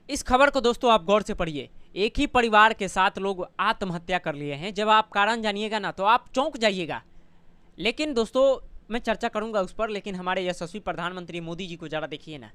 इस खबर को दोस्तों आप गौर से पढ़िए। एक ही परिवार के 7 लोग आत्महत्या कर लिए हैं। जब आप कारण जानिएगा ना तो आप चौंक जाइएगा। लेकिन दोस्तों मैं चर्चा करूंगा उस पर, लेकिन हमारे यशस्वी प्रधानमंत्री मोदी जी को जरा देखिए ना,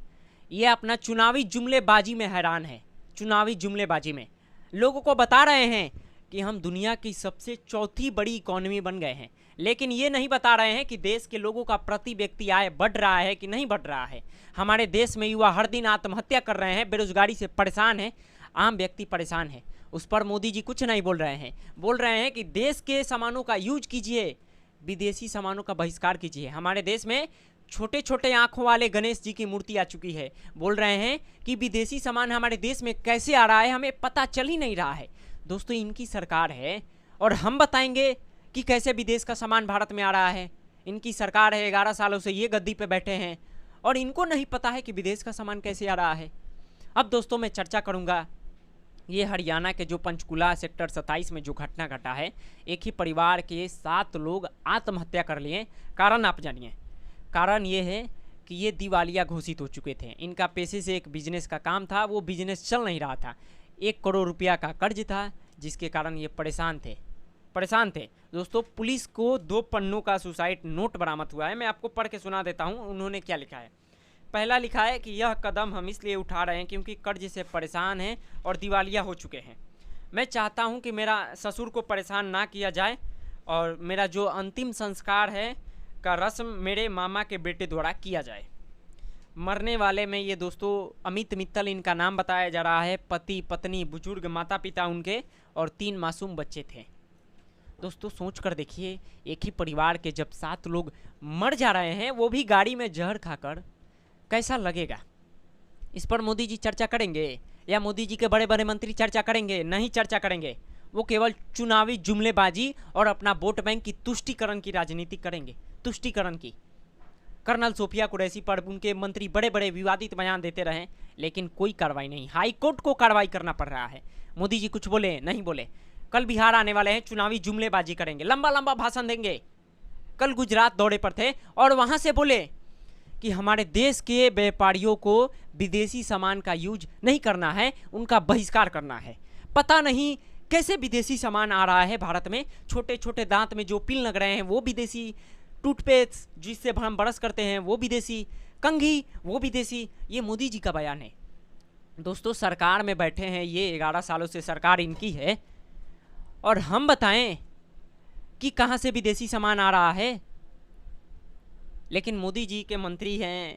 ये अपना चुनावी जुमलेबाजी में हैरान है। चुनावी जुमलेबाजी में लोगों को बता रहे हैं कि हम दुनिया की सबसे चौथी बड़ी इकोनॉमी बन गए हैं, लेकिन ये नहीं बता रहे हैं कि देश के लोगों का प्रति व्यक्ति आय बढ़ रहा है कि नहीं बढ़ रहा है। हमारे देश में युवा हर दिन आत्महत्या कर रहे हैं, बेरोजगारी से परेशान है, आम व्यक्ति परेशान है। उस पर मोदी जी कुछ नहीं बोल रहे हैं। बोल रहे हैं कि देश के सामानों का यूज कीजिए, विदेशी सामानों का बहिष्कार कीजिए। हमारे देश में छोटे छोटे आंखों वाले गणेश जी की मूर्ति आ चुकी है। बोल रहे हैं कि विदेशी सामान हमारे देश में कैसे आ रहा है हमें पता चल ही नहीं रहा है। दोस्तों इनकी सरकार है और हम बताएंगे कि कैसे विदेश का सामान भारत में आ रहा है। इनकी सरकार है, 11 सालों से ये गद्दी पे बैठे हैं और इनको नहीं पता है कि विदेश का सामान कैसे आ रहा है। अब दोस्तों मैं चर्चा करूंगा ये हरियाणा के जो पंचकुला सेक्टर 27 में जो घटना घटा है। एक ही परिवार के 7 लोग आत्महत्या कर लिए। कारण आप जानिए। कारण ये है कि ये दिवालिया घोषित हो चुके थे। इनका पेशे से एक बिजनेस का काम था, वो बिजनेस चल नहीं रहा था। 1 करोड़ रुपया का कर्ज था जिसके कारण ये परेशान थे। दोस्तों पुलिस को 2 पन्नों का सुसाइड नोट बरामद हुआ है। मैं आपको पढ़ के सुना देता हूँ उन्होंने क्या लिखा है। पहला लिखा है कि यह कदम हम इसलिए उठा रहे हैं क्योंकि कर्ज से परेशान हैं और दिवालिया हो चुके हैं। मैं चाहता हूं कि मेरा ससुर को परेशान ना किया जाए और मेरा जो अंतिम संस्कार है का रस्म मेरे मामा के बेटे द्वारा किया जाए। मरने वाले में ये दोस्तों अमित मित्तल इनका नाम बताया जा रहा है। पति पत्नी बुजुर्ग माता पिता उनके और 3 मासूम बच्चे थे। दोस्तों सोच कर देखिए, एक ही परिवार के जब 7 लोग मर जा रहे हैं, वो भी गाड़ी में जहर खाकर, कैसा लगेगा। इस पर मोदी जी चर्चा करेंगे या मोदी जी के बड़े बड़े मंत्री चर्चा करेंगे? नहीं चर्चा करेंगे। वो केवल चुनावी जुमलेबाजी और अपना वोट बैंक की तुष्टीकरण की राजनीति करेंगे। तुष्टीकरण की। कर्नल सोफिया कुरैशी पर उनके मंत्री बड़े बड़े विवादित बयान देते रहे, लेकिन कोई कार्रवाई नहीं। हाई कोर्ट को कार्रवाई करना पड़ रहा है। मोदी जी कुछ बोले? नहीं बोले। कल बिहार आने वाले हैं, चुनावी जुमलेबाजी करेंगे, लंबा लंबा भाषण देंगे। कल गुजरात दौरे पर थे और वहां से बोले कि हमारे देश के व्यापारियों को विदेशी सामान का यूज नहीं करना है, उनका बहिष्कार करना है। पता नहीं कैसे विदेशी सामान आ रहा है भारत में। छोटे छोटे दांत में जो पिल लग रहे हैं वो विदेशी, टूथपेस्ट जिससे हम ब्रश करते हैं वो विदेशी, कंघी वो विदेशी। ये मोदी जी का बयान है। दोस्तों सरकार में बैठे हैं ये, 11 सालों से सरकार इनकी है और हम बताएं कि कहां से विदेशी सामान आ रहा है। लेकिन मोदी जी के मंत्री हैं,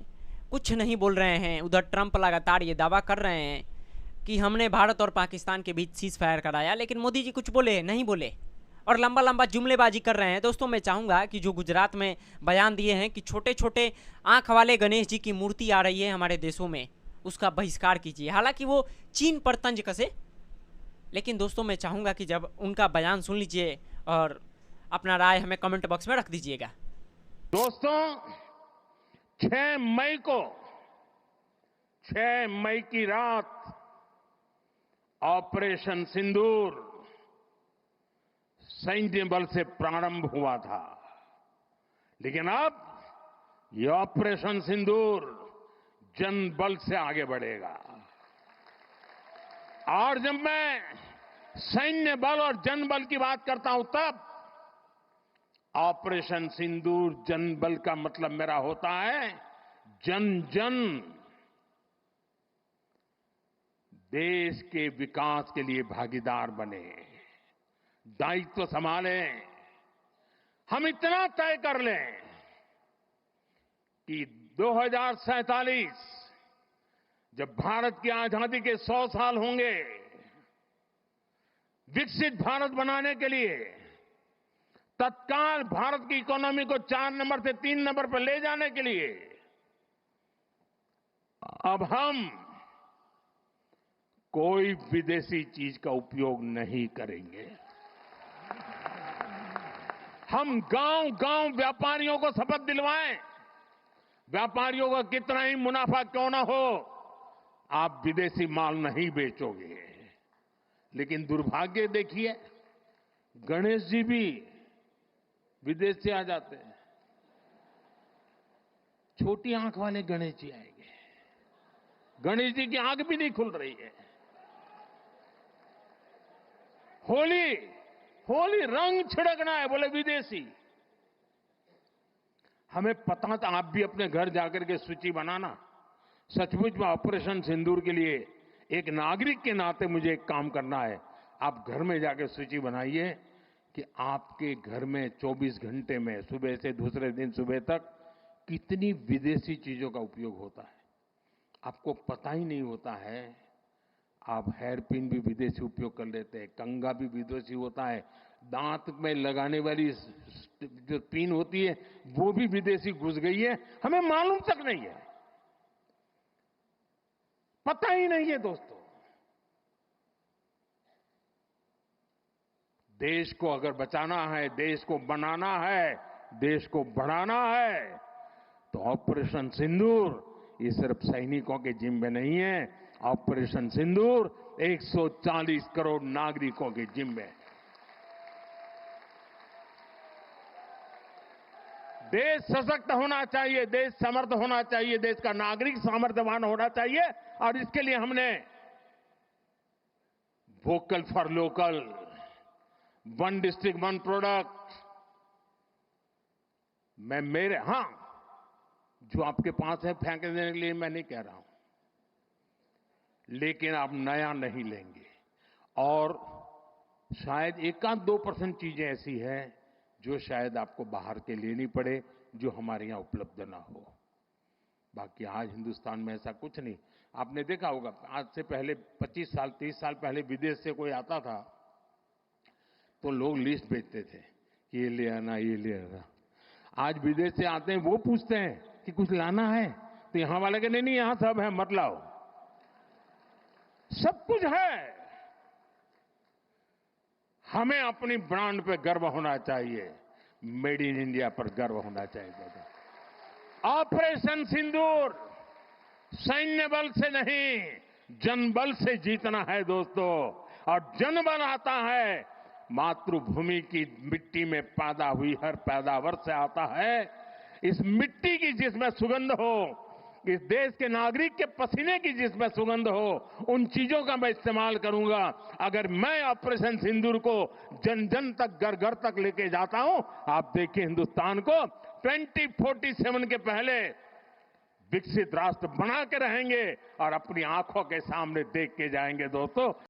कुछ नहीं बोल रहे हैं। उधर ट्रंप लगातार ये दावा कर रहे हैं कि हमने भारत और पाकिस्तान के बीच सीज फायर कराया, लेकिन मोदी जी कुछ बोले? नहीं बोले और लंबा लंबा जुमलेबाजी कर रहे हैं। दोस्तों मैं चाहूँगा कि जो गुजरात में बयान दिए हैं कि छोटे छोटे आँख वाले गणेश जी की मूर्ति आ रही है हमारे देशों में, उसका बहिष्कार कीजिए। हालांकि वो चीन पर तंज कसे, लेकिन दोस्तों मैं चाहूँगा कि जब उनका बयान सुन लीजिए और अपना राय हमें कमेंट बॉक्स में रख दीजिएगा। दोस्तों 6 मई की रात ऑपरेशन सिंदूर सैन्य बल से प्रारंभ हुआ था, लेकिन अब ये ऑपरेशन सिंदूर जन बल से आगे बढ़ेगा। और जब मैं सैन्य बल और जन बल की बात करता हूं तब ऑपरेशन सिंदूर जन बल का मतलब मेरा होता है जन जन देश के विकास के लिए भागीदार बने, दायित्व संभालें। हम इतना तय कर लें कि 2047 जब भारत की आजादी के 100 साल होंगे, विकसित भारत बनाने के लिए तत्काल भारत की इकोनॉमी को 4 नंबर से 3 नंबर पर ले जाने के लिए अब हम कोई विदेशी चीज का उपयोग नहीं करेंगे। हम गांव गांव व्यापारियों को शपथ दिलवाएं, व्यापारियों का कितना ही मुनाफा क्यों ना हो, आप विदेशी माल नहीं बेचोगे। लेकिन दुर्भाग्य देखिए, गणेश जी भी विदेश से आ जाते हैं। छोटी आंख वाले गणेश जी आएंगे, गणेश जी की आंख भी नहीं खुल रही है। होली होली रंग छिड़कना है, बोले विदेशी। हमें पता था, आप भी अपने घर जाकर के सूची बनाना। सचमुच में ऑपरेशन सिंदूर के लिए एक नागरिक के नाते मुझे एक काम करना है। आप घर में जाकर सूची बनाइए कि आपके घर में 24 घंटे में सुबह से दूसरे दिन सुबह तक कितनी विदेशी चीजों का उपयोग होता है। आपको पता ही नहीं होता है। आप हेयर पिन भी विदेशी उपयोग कर लेते हैं, कंघा भी विदेशी होता है, दांत में लगाने वाली जो पिन होती है वो भी विदेशी घुस गई है, हमें मालूम तक नहीं है, पता ही नहीं है दोस्तों। देश को अगर बचाना है, देश को बनाना है, देश को बढ़ाना है, तो ऑपरेशन सिंदूर ये सिर्फ सैनिकों के जिम्मे नहीं है। ऑपरेशन सिंदूर 140 करोड़ नागरिकों के जिम्मे। देश सशक्त होना चाहिए, देश समर्थ होना चाहिए, देश का नागरिक सामर्थ्यवान होना चाहिए। और इसके लिए हमने vocal for local, one district one product, मैं मेरे जो आपके पास है फेंक देने के लिए मैं नहीं कह रहा हूं, लेकिन आप नया नहीं लेंगे। और शायद 1-2% चीजें ऐसी हैं जो शायद आपको बाहर के लेनी पड़े, जो हमारे यहां उपलब्ध ना हो। बाकी आज हिंदुस्तान में ऐसा कुछ नहीं। आपने देखा होगा, आज से पहले 25 साल 30 साल पहले विदेश से कोई आता था तो लोग लिस्ट भेजते थे कि ये ले आना, ये ले आना। आज विदेश से आते हैं, वो पूछते हैं कि कुछ लाना है, तो यहां वाले के नहीं, यहां सब है, मत लाओ, सब कुछ है। हमें अपनी ब्रांड पे गर्व होना चाहिए, मेड इन इंडिया पर गर्व होना चाहिए। ऑपरेशन सिंदूर सैन्य बल से नहीं, जनबल से जीतना है दोस्तों। और जनबल आता है मातृभूमि की मिट्टी में पैदा हुई हर पैदावार से आता है। इस मिट्टी की जिसमें सुगंध हो, इस देश के नागरिक के पसीने की जिसमें सुगंध हो, उन चीजों का मैं इस्तेमाल करूंगा। अगर मैं ऑपरेशन सिंदूर को जन जन तक, घर घर तक लेके जाता हूं, आप देखिए हिंदुस्तान को 2047 के पहले विकसित राष्ट्र बना के रहेंगे और अपनी आंखों के सामने देख के जाएंगे दोस्तों।